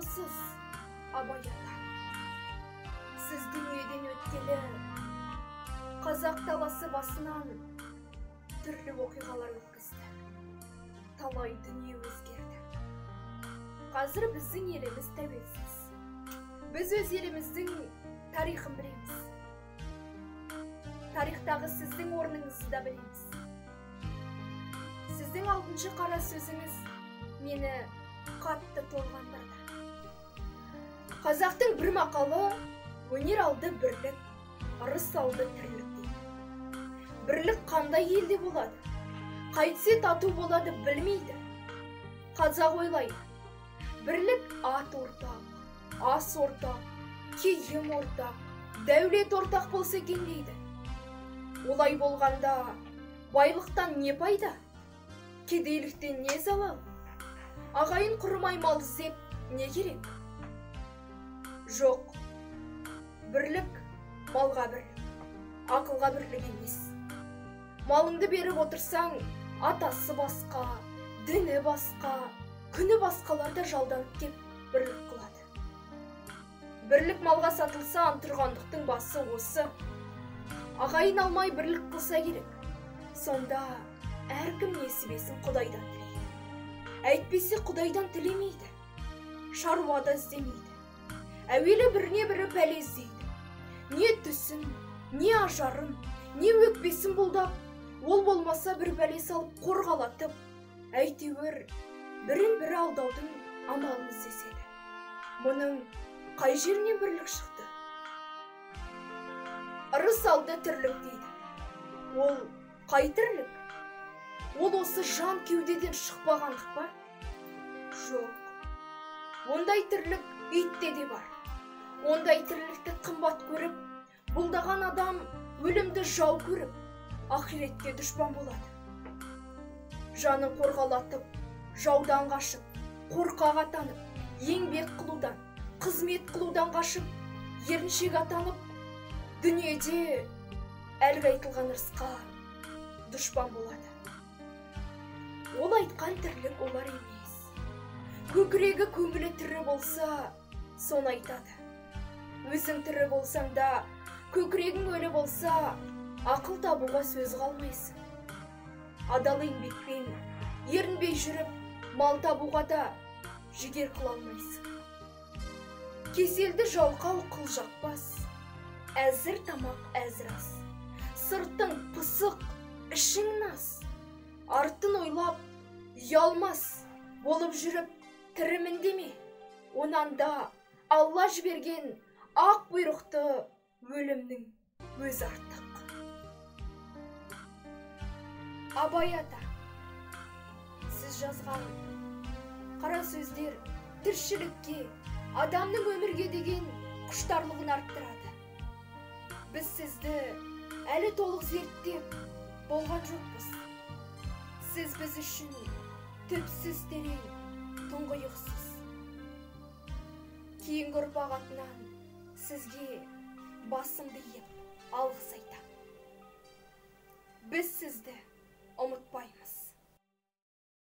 Амалсыз, Абай ата. Сіз дүниеден өткелі, қазақ даласы басынан түрлі оқиғалар өткізді. Талай дүние өзгерді. Қазір біздің еліміз тәуелсіз. Біз өз еліміздің тарихын білеміз. Тарихтағы сіздің орныңызды да білеміз. Сіздің 6-шы қара сөзіңіз мені қатты толғандырды. Қазақтың бір мақалы өнер алды бірлік, ырыс алды тірлік дейді. Бірлік қандай елде болады? Қайтсе тату болады білмейді. Қазақ ойлайды. Бірлік ат ортақ, ас ортақ, киім ортақ, дәулет ортақ болса екен дейді. Олай болғанда байлықтан не пайда? Кедейліктен не залал? Ағайын құрмай мал іздеп не керек? Жоқ, бірлік малға бірлік, ақылға бірлік емес. Малыңды беріп отырсаң, атасы басқа, діні басқа, күні басқаларда жалданып кеп бірлік қылады. Бірлік малға сатылса, антұрғандықтың басы осы. Ағайын алмай бірлік қылса керек. Сонда әркім несібесін Құдайдан тілейді. Әйтпесе Құдайдан тілемейді. Шаруада іздемейді. Әуелі біріне бірі пәле іздейді. Не түсін, не ажарын, не өкпесін бұлдап, ол болмаса бір бәле салып қорғалатып, әйтеуір бірін бірі алдаудың амалын іздеседі. Мұның қай жерінен бірлік шықты? Ырыс алды тірлік дейді. Ол қай тірлік? Ол осы жан кеудеден шықпағандық па? Жоқ. Ондай тірлік итте де бар. Ондай тірлікті қымбат көріп, бұлдаған адам өлімді жау көріп, ақиретке дұшпан болады. Жанын қорғалатып, жаудан қашып, қорқақ атанып, еңбек қылудан, қызмет қылудан қашып, еріншек атанып, дүниеде әлгі айтылған ырысқа дұшпан болады. Ол айтқан тірлік олар емес. Көкірегі көңілі тірі болса, соны айтады. Өзің тірі болсаң да, көкірегің өлі болса, ақыл табуға сөз қалмайсың. Адал еңбекпен ерінбей жүріп, мал табуға да жігер қыла алмайсың. Кеселді жалқау қылжақпас, әзір тамақ әзір ас. Сыртың пысық, ішің нас. Артын ойлап, ұялмас болып жүріп, тірімін деме. Онан да Алла жіберген ақ бұйрықты өлімнің өз артық. Абай ата, сіз жазған қара сөздер тіршілікке, адамның өмірге деген құштарлығын арттырады. Біз сізді әлі толық зерттеп болған жоқпыз. Сіз біз үшін түпсіз терең, тұңғиықсыз. Кейінгі ұрпақ атынан сізге басымды иіп алғыс айтам. Біз сізді ұмытпаймыз.